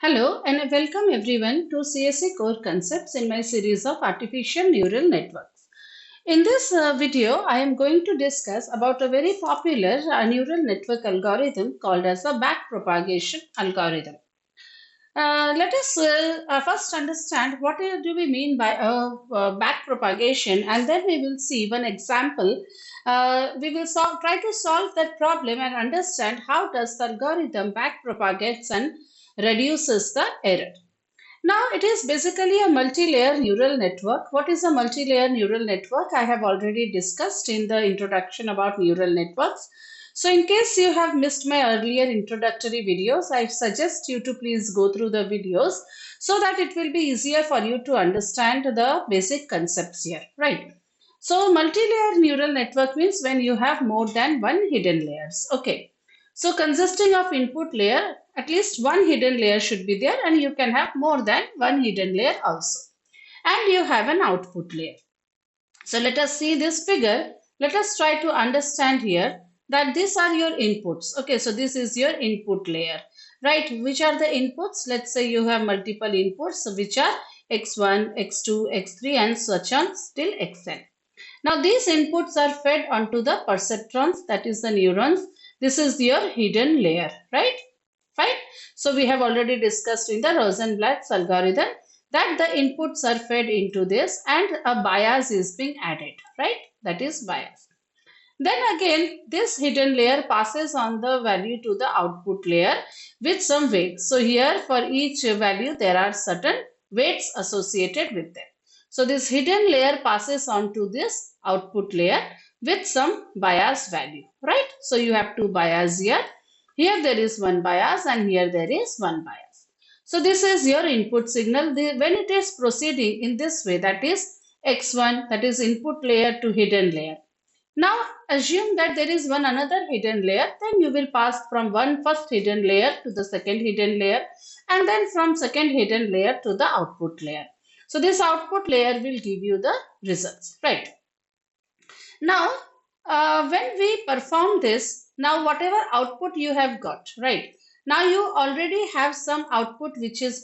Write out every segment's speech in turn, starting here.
Hello and welcome everyone to CSE Core Concepts in my series of Artificial Neural Networks. In this video, I am going to discuss about a very popular neural network algorithm called as a backpropagation algorithm. Let us first understand what do we mean by backpropagation, and then we will see one example. We will try to solve that problem and understand how does the algorithm backpropagates and reduces the error. Now, it is basically a multi-layer neural network. What is a multi-layer neural network? I have already discussed in the introduction about neural networks. So in case you have missed my earlier introductory videos, I suggest you to please go through the videos so that it will be easier for you to understand the basic concepts here, right? So multi-layer neural network means when you have more than one hidden layers. Okay. So consisting of input layer, at least one hidden layer should be there, and you can have more than one hidden layer also. And you have an output layer. So let us see this figure. Let us try to understand here that these are your inputs. Okay, so this is your input layer, right? Which are the inputs? Let's say you have multiple inputs, which are x1, x2, x3 and such on till xn. Now these inputs are fed onto the perceptrons, that is the neurons. This is your hidden layer, right? Fine. So we have already discussed in the Rosenblatt's algorithm that the inputs are fed into this and a bias is being added, right? That is bias. Then again, this hidden layer passes on the value to the output layer with some weights. So here for each value, there are certain weights associated with them. So this hidden layer passes on to this output layer with some bias value, right? So you have two bias here. Here there is one bias and here there is one bias. So this is your input signal. When it is proceeding in this way, that is X1, that is input layer to hidden layer. Now assume that there is one another hidden layer, then you will pass from one first hidden layer to the second hidden layer and then from second hidden layer to the output layer. So this output layer will give you the results, right? Now when we perform this, now whatever output you have got, right? Now you already have some output which is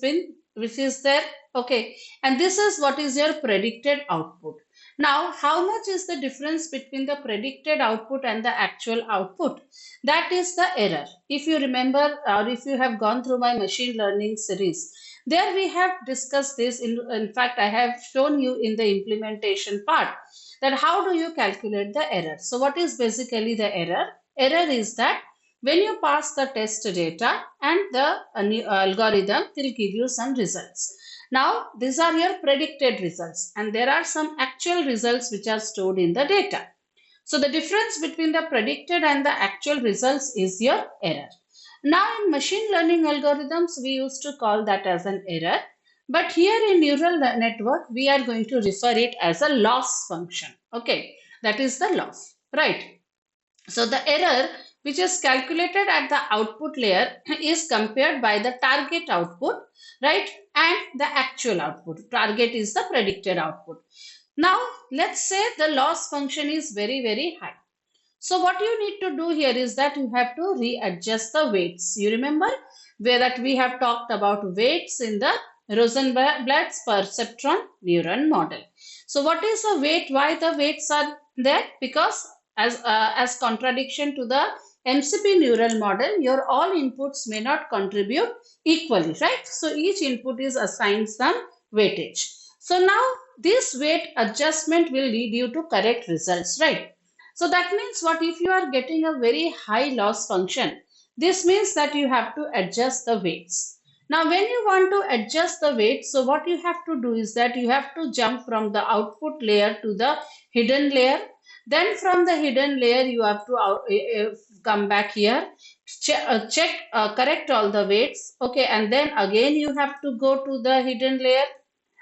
there, okay, and this is what is your predicted output. Now, how much is the difference between the predicted output and the actual output? That is the error. If you remember or if you have gone through my machine learning series, there we have discussed this. In fact, I have shown you in the implementation part that how do you calculate the error. So what is basically the error? Error is that when you pass the test data and the algorithm will give you some results. Now, these are your predicted results and there are some actual results which are stored in the data. So the difference between the predicted and the actual results is your error. Now in machine learning algorithms, we used to call that as an error. But here in neural network, we are going to refer it as a loss function. Okay, that is the loss, right? So the error which is calculated at the output layer is compared by the target output, right? And the actual output. Target is the predicted output. Now, let's say the loss function is very, very high. So what you need to do here is that you have to readjust the weights. You remember where that we have talked about weights in the Rosenblatt's perceptron neuron model. So what is the weight? Why the weights are there? Because as contradiction to the MCP neural model, your all inputs may not contribute equally, right? So each input is assigned some weightage. So now this weight adjustment will lead you to correct results, right? So that means what if you are getting a very high loss function? This means that you have to adjust the weights. Now when you want to adjust the weight, so what you have to do is that you have to jump from the output layer to the hidden layer. Then from the hidden layer you have to come back here, correct all the weights, okay, and then again you have to go to the hidden layer.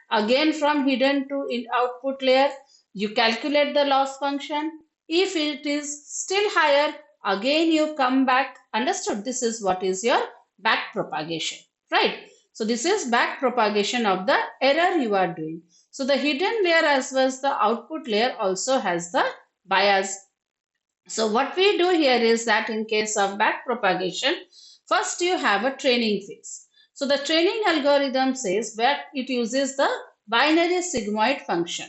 Again from hidden to output layer, you calculate the loss function. If it is still higher, again you come back. Understood? This is what is your back propagation, right? So this is back propagation of the error you are doing. So the hidden layer as well as the output layer also has the bias. So what we do here is that in case of back propagation, first you have a training phase. So the training algorithm says that it uses the binary sigmoid function.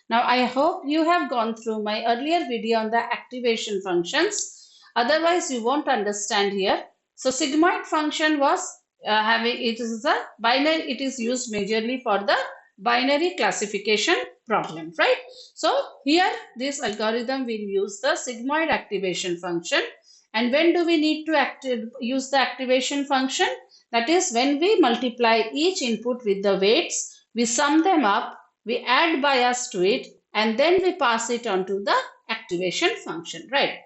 Now I hope you have gone through my earlier video on the activation functions. Otherwise you won't understand here. So sigmoid function was it is a binary, it is used majorly for the binary classification problem, right? So here this algorithm will use the sigmoid activation function. And when do we need to use the activation function? That is when we multiply each input with the weights, we sum them up, we add bias to it, and then we pass it on to the activation function, right?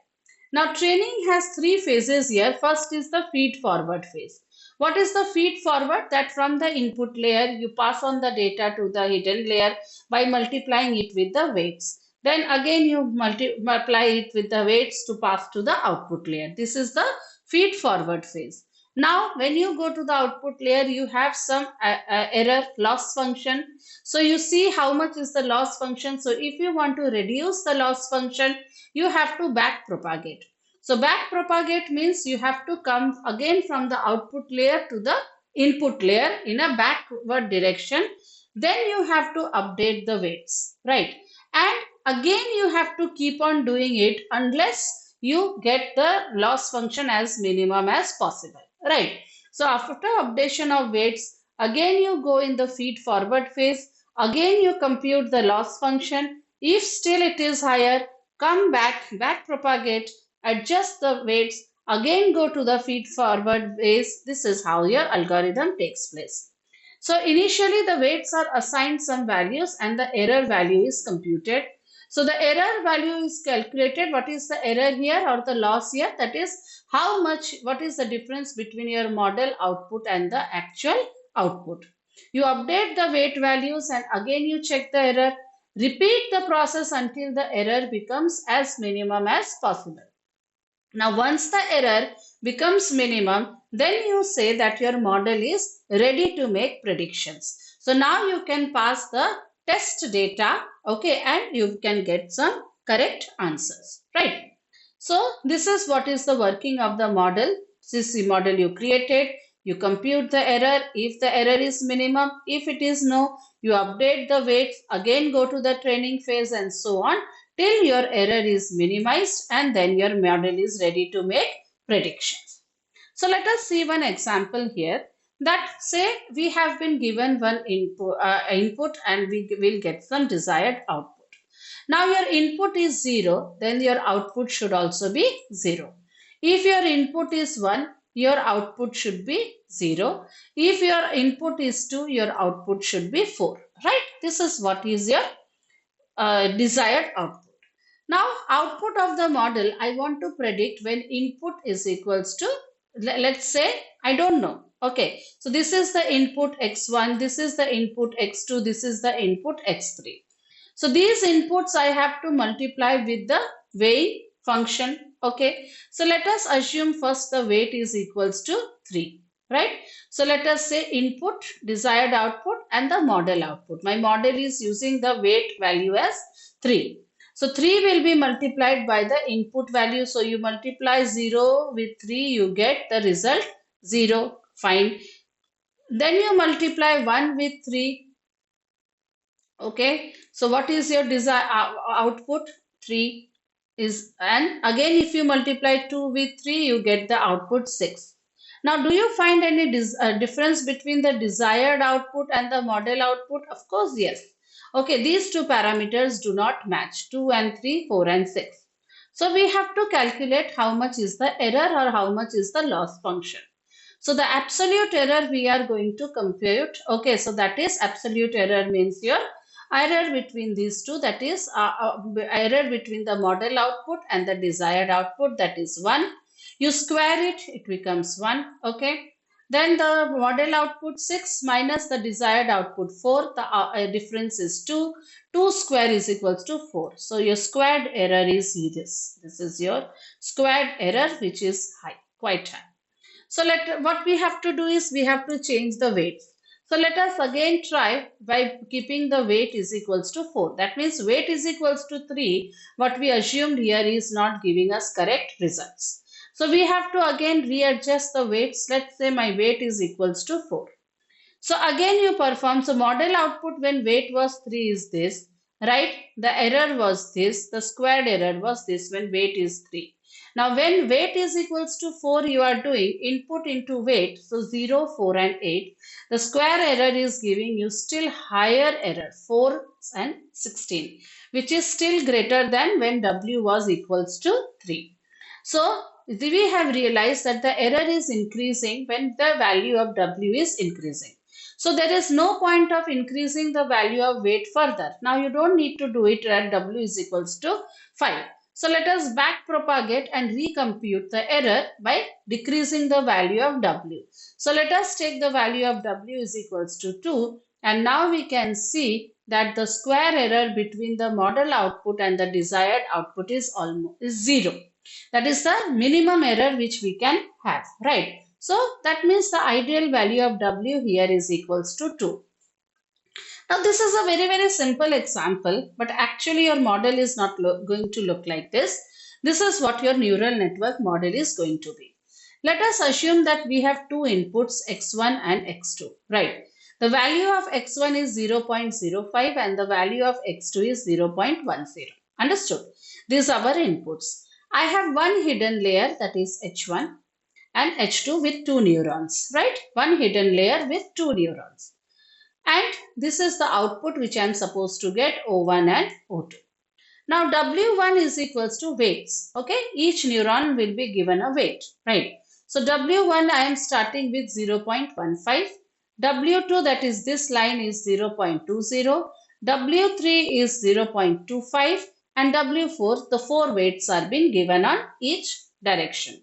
Now training has three phases here. First is the feed forward phase. What is the feed forward? That from the input layer you pass on the data to the hidden layer by multiplying it with the weights. Then again you multiply it with the weights to pass to the output layer. This is the feed forward phase. Now when you go to the output layer you have some error loss function. So you see how much is the loss function. So if you want to reduce the loss function, you have to back propagate. So back propagate means you have to come again from the output layer to the input layer in a backward direction. Then you have to update the weights, right? And again you have to keep on doing it unless you get the loss function as minimum as possible, right? So after updation of weights, again you go in the feed forward phase. Again you compute the loss function. If still it is higher, come back propagate, adjust the weights, again go to the feed forward phase. This is how your algorithm takes place. So initially the weights are assigned some values and the error value is computed. So the error value is calculated. What is the error here or the loss here? That is how much, what is the difference between your model output and the actual output. You update the weight values and again you check the error. Repeat the process until the error becomes as minimum as possible. Now once the error becomes minimum, then you say that your model is ready to make predictions. So now you can pass the test data, okay, and you can get some correct answers, right? So this is what is the working of the model. This is the model you created. You compute the error. If the error is minimum, if it is no, you update the weights, again go to the training phase and so on till your error is minimized and then your model is ready to make predictions. So let us see one example here. That say we have been given one input and we will get some desired output. Now your input is 0, then your output should also be 0. If your input is 1, your output should be 0. If your input is 2, your output should be 4. Right? This is what is your desired output. Now output of the model I want to predict when input is equals to, let's say I don't know. Okay, so this is the input x1, this is the input x2, this is the input x3. So these inputs I have to multiply with the weight function. Okay, so let us assume first the weight is equals to 3, right? So let us say input, desired output and the model output. My model is using the weight value as 3. So 3 will be multiplied by the input value. So you multiply 0 with 3, you get the result 0. Fine. Then you multiply 1 with 3. Okay, so what is your desired output? 3 is, and again if you multiply 2 with 3 you get the output 6. Now do you find any difference between the desired output and the model output? Of course yes. Okay, these two parameters do not match, 2 and 3, 4 and 6. So we have to calculate how much is the error or how much is the loss function. So the absolute error we are going to compute. Okay, so that is absolute error means your error between these two, that is error between the model output and the desired output, that is 1. You square it, it becomes 1. Okay. Then the model output 6 minus the desired output 4. The difference is 2. 2 square is equals to 4. So your squared error is this. This is your squared error which is high, quite high. So what we have to do is we have to change the weights. So let us again try by keeping the weight is equals to 4. That means weight is equals to 3. What we assumed here is not giving us correct results. So we have to again readjust the weights. Let's say my weight is equals to 4. So again you perform. So model output when weight was 3 is this, right? The error was this. The squared error was this when weight is 3. Now when weight is equals to 4, you are doing input into weight. So 0, 4 and 8. The square error is giving you still higher error, 4 and 16, which is still greater than when W was equals to 3. So we have realized that the error is increasing when the value of W is increasing. So there is no point of increasing the value of weight further. Now you don't need to do it at W is equals to 5. So let us back propagate and recompute the error by decreasing the value of W. So let us take the value of W is equals to 2, and now we can see that the square error between the model output and the desired output is almost 0. That is the minimum error which we can have, right? So that means the ideal value of W here is equals to 2. Now this is a very simple example, but actually your model is not going to look like this. This is what your neural network model is going to be. Let us assume that we have two inputs x1 and x2, right? The value of x1 is 0.05 and the value of x2 is 0.10. Understood? These are our inputs. I have one hidden layer, that is H1, and H2 with two neurons, right? One hidden layer with two neurons. And this is the output which I am supposed to get, O1 and O2. Now W1 is equals to weights, okay? Each neuron will be given a weight, right? So W1 I am starting with 0.15. W2, that is this line, is 0.20. W3 is 0.25 and W4, the four weights are being given on each direction.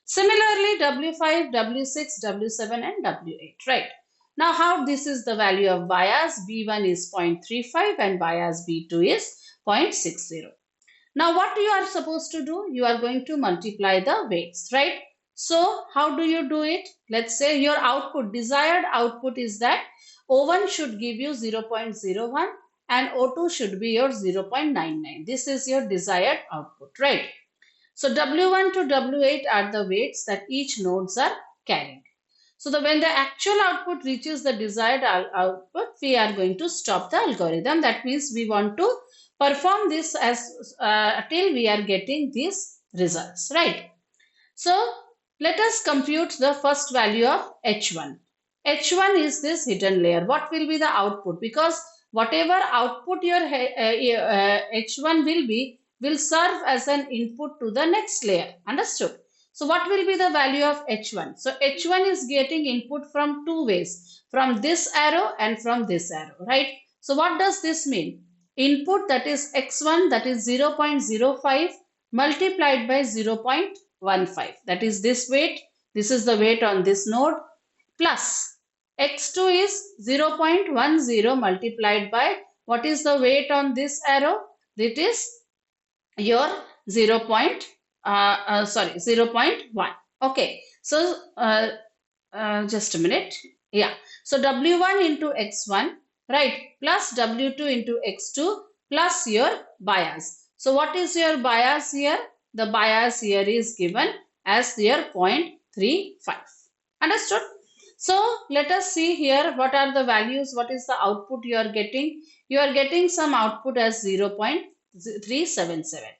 Similarly, W5, W6, W7 and W8, right? Now how this is the value of bias? B1 is 0.35 and bias B2 is 0.60. Now what you are supposed to do? You are going to multiply the weights, right? So how do you do it? Let's say your output, desired output is that O1 should give you 0.01 and O2 should be your 0.99. This is your desired output, right? So W1 to W8 are the weights that each nodes are carrying. So when the actual output reaches the desired output, we are going to stop the algorithm. That means we want to perform this as till we are getting these results, right? So let us compute the first value of H1. H1 is this hidden layer. What will be the output? Because whatever output your H1 will serve as an input to the next layer. Understood? So what will be the value of H1? So H1 is getting input from two ways, from this arrow and from this arrow, right? So what does this mean? Input, that is X1, that is 0.05 multiplied by 0.15. That is this weight. This is the weight on this node, plus X2 is 0.10 multiplied by what is the weight on this arrow? That is your 0.1. Okay, so just a minute. Yeah, so W1 into X1, right, plus W2 into X2 plus your bias. So what is your bias here? The bias here is given as your 0.35. Understood? So let us see here what are the values, what is the output you are getting. You are getting some output as 0.377.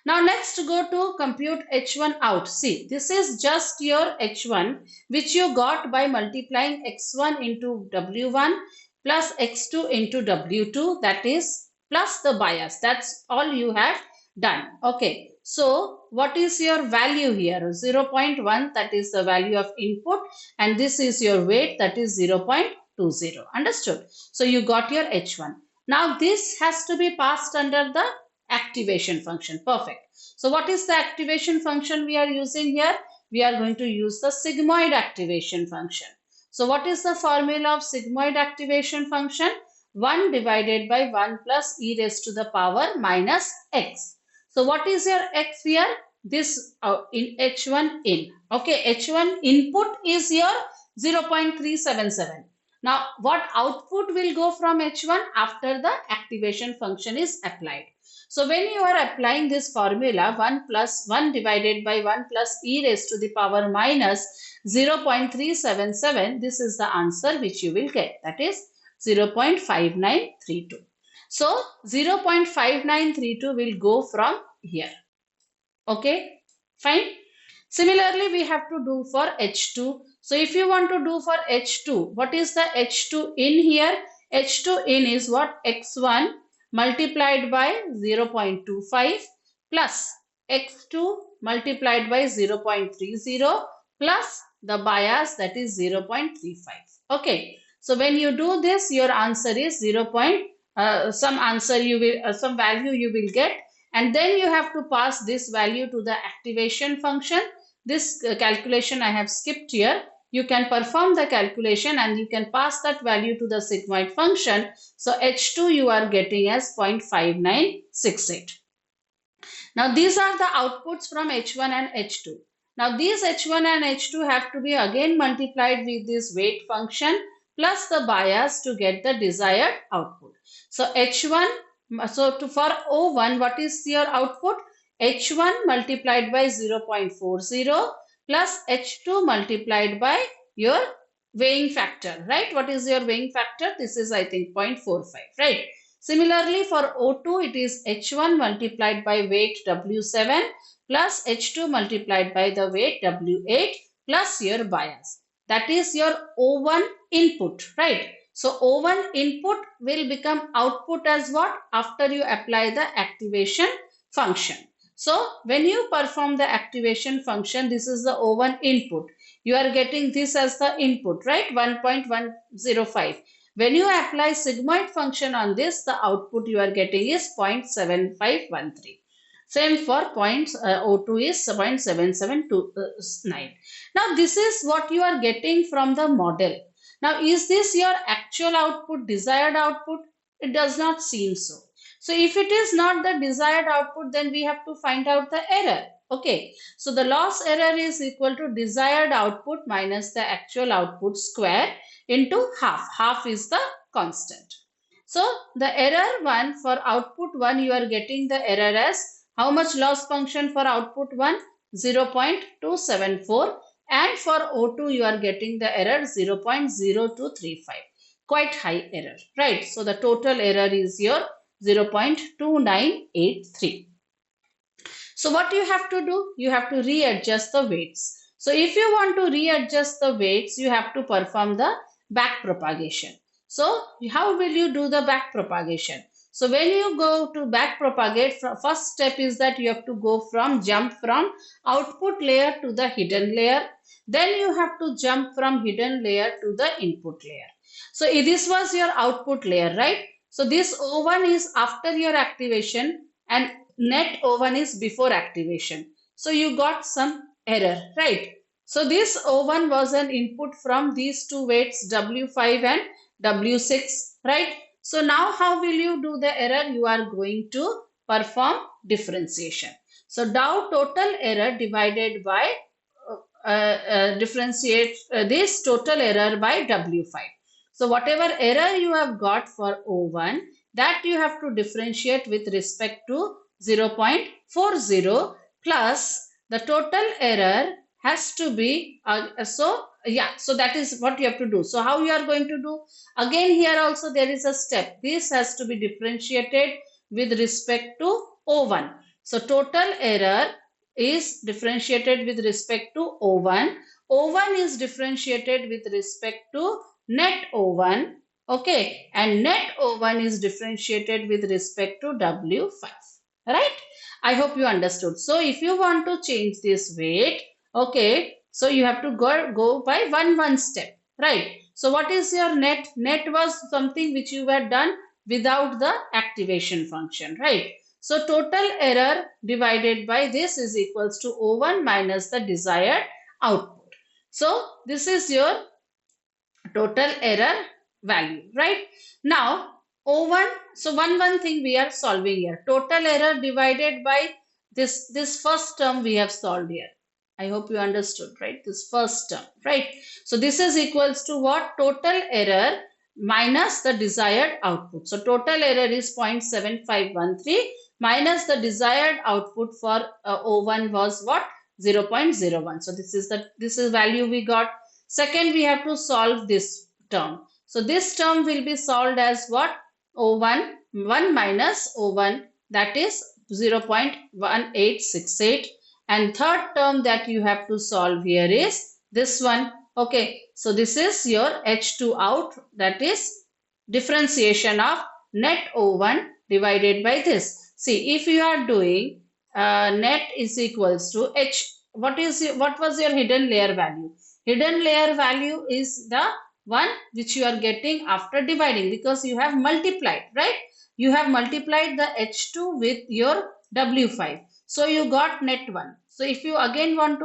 Now next go to compute H1 out. See, this is just your H1 which you got by multiplying X1 into W1 plus X2 into W2, that is plus the bias. That's all you have done. Okay. So what is your value here? 0.1, that is the value of input, and this is your weight, that is 0.20. Understood? So you got your H1. Now this has to be passed under the activation function. Perfect. So what is the activation function we are using here? We are going to use the sigmoid activation function. So what is the formula of sigmoid activation function? 1 divided by 1 plus e raised to the power minus x. So what is your x here? This in H1 in. Okay, H1 input is your 0.377. Now, what output will go from H1 after the activation function is applied? So, when you are applying this formula, 1 plus 1 divided by 1 plus e raised to the power minus 0.377, this is the answer which you will get. That is 0.5932. So, 0.5932 will go from here. Okay, fine. Similarly, we have to do for H2. So if you want to do for H2, what is the H2 in here? H2 in is what? X1 multiplied by 0.25 plus X2 multiplied by 0.30 plus the bias, that is 0.35. Okay. So when you do this, your answer is 0. Some answer you will, some value you will get, and then you have to pass this value to the activation function. This calculation I have skipped here. You can perform the calculation and you can pass that value to the sigmoid function. So H2 you are getting as 0.5968. Now these are the outputs from H1 and H2. Now these H1 and H2 have to be again multiplied with this weight function plus the bias to get the desired output. So H1, so for O1, what is your output? H1 multiplied by 0.40 plus H2 multiplied by your weighing factor, right? What is your weighing factor? This is, I think, 0.45, right? Similarly, for O2, it is H1 multiplied by weight W7 plus H2 multiplied by the weight W8 plus your bias. That is your O1 input, right? So O1 input will become output as what? After you apply the activation function. So when you perform the activation function, this is the O1 input. You are getting this as the input, right? 1.105. When you apply sigmoid function on this, the output you are getting is 0.7513. Same for O2 is 0.7729. Now this is what you are getting from the model. Now is this your actual output, desired output? It does not seem so. So if it is not the desired output, then we have to find out the error. Okay, so the loss error is equal to desired output minus the actual output square into half. Half is the constant. So the error 1 for output 1, you are getting the error as how much loss function for output 1? 0.274, and for O2 you are getting the error 0.0235. Quite high error, right? So the total error is your 0.2983. So what you have to do? You have to readjust the weights. So if you want to readjust the weights, you have to perform the back propagation. So how will you do the back propagation? So when you go to back propagate, first step is that you have to jump from output layer to the hidden layer. Then you have to jump from hidden layer to the input layer. So this was your output layer, right? So this O1 is after your activation and net O1 is before activation. So you got some error, right? So this O1 was an input from these two weights W5 and W6, right? So now how will you do the error? You are going to perform differentiation. So Dow total error divided by differentiate this total error by W5. So whatever error you have got for O1, that you have to differentiate with respect to 0.40 plus the total error has to be, so that is what you have to do. So how you are going to do? Again here also there is a step. This has to be differentiated with respect to O1. So total error is differentiated with respect to O1. O1 is differentiated with respect to net O1. Okay, and net O1 is differentiated with respect to W5. Right? I hope you understood. So if you want to change this weight, okay, so you have to go by one step, right? So what is your net? Net was something which you had done without the activation function, right? So total error divided by this is equals to O1 minus the desired output. So this is your total error value, right? Now O1, so one thing we are solving here. Total error divided by this first term we have solved here. I hope you understood, right? This first term, right? So this is equals to what? Total error minus the desired output. So total error is 0.7513 minus the desired output for O1 was what? 0.01. So this is value we got. Second, we have to solve this term. So this term will be solved as what? O1, 1 minus O1, that is 0.1868, and third term that you have to solve here is this one. Okay, so this is your H2 out, that is differentiation of net O1 divided by this. See, if you are doing net is equals to H, what was your hidden layer value? Hidden layer value is the one which you are getting after dividing, because you have multiplied, right? You have multiplied the H2 with your W5. So you got net 1. So if you again want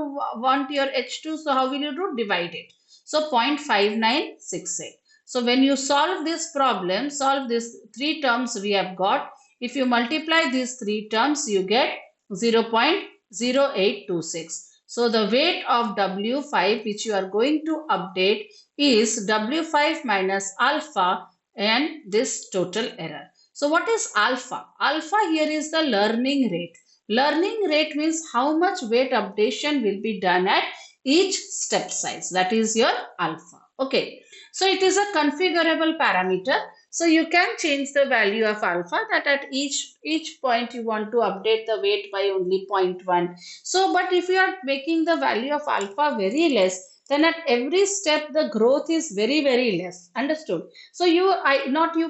your H2, so how will you do? Divide it. So 0.5968. So when you solve this problem, solve these three terms we have got. If you multiply these three terms, you get 0.0826. So the weight of W5 which you are going to update is W5 minus alpha and this total error. So what is alpha? Alpha here is the learning rate. Learning rate means how much weight updation will be done at each step size. That is your alpha. Okay. So it is a configurable parameter. So you can change the value of alpha, that at each point you want to update the weight by only 0.1. So but if you are making the value of alpha very less, then at every step the growth is very less. Understood? So you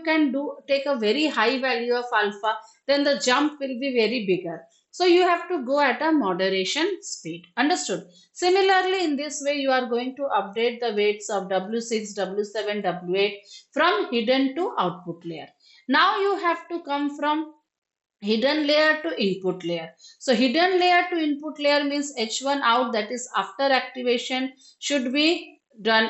can take a very high value of alpha, then the jump will be very bigger. So you have to go at a moderation speed. Understood? Similarly, in this way you are going to update the weights of W6, W7, W8 from hidden to output layer. Now you have to come from hidden layer to input layer. So hidden layer to input layer means H1 out, that is after activation, should be done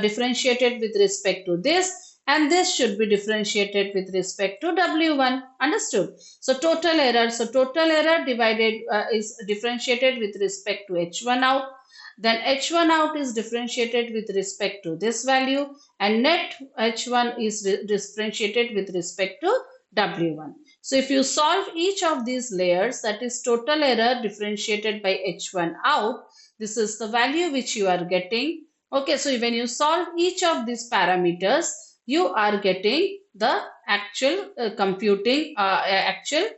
differentiated with respect to this, and this should be differentiated with respect to W1. Understood? So total error. So total error divided is differentiated with respect to H1 out. Then H1 out is differentiated with respect to this value, and net H1 is differentiated with respect to W1. So if you solve each of these layers, that is total error differentiated by H1 out, this is the value which you are getting. Okay, so when you solve each of these parameters, you are getting the actual computing actual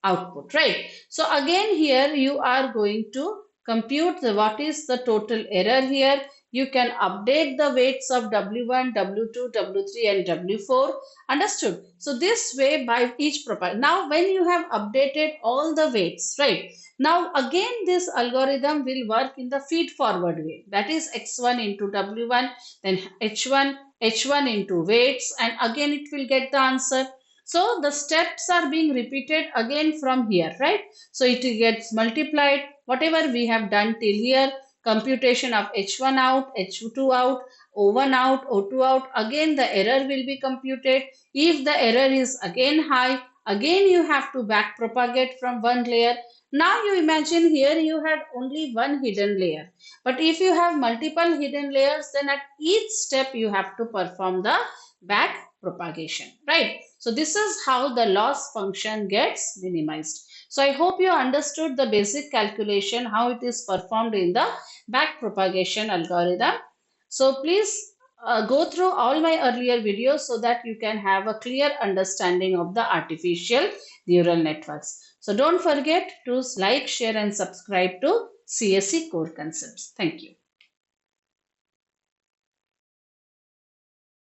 output, right? So again here you are going to compute what is the total error here. You can update the weights of W1, W2, W3 and W4. Understood? So this way by each property. Now when you have updated all the weights, right? Now again this algorithm will work in the feed forward way. That is X1 into W1, then H1 into weights, and again it will get the answer. So the steps are being repeated again from here, right? So it gets multiplied. Whatever we have done till here, computation of H1 out, H2 out, O1 out, O2 out, again the error will be computed. If the error is again high, again you have to back propagate from one layer. Now you imagine here you had only one hidden layer. But if you have multiple hidden layers, then at each step you have to perform the back propagation, right? So this is how the loss function gets minimized. So I hope you understood the basic calculation, how it is performed in the back propagation algorithm. So please go through all my earlier videos so that you can have a clear understanding of the artificial neural networks. So don't forget to like, share and subscribe to CSE Core Concepts. Thank you.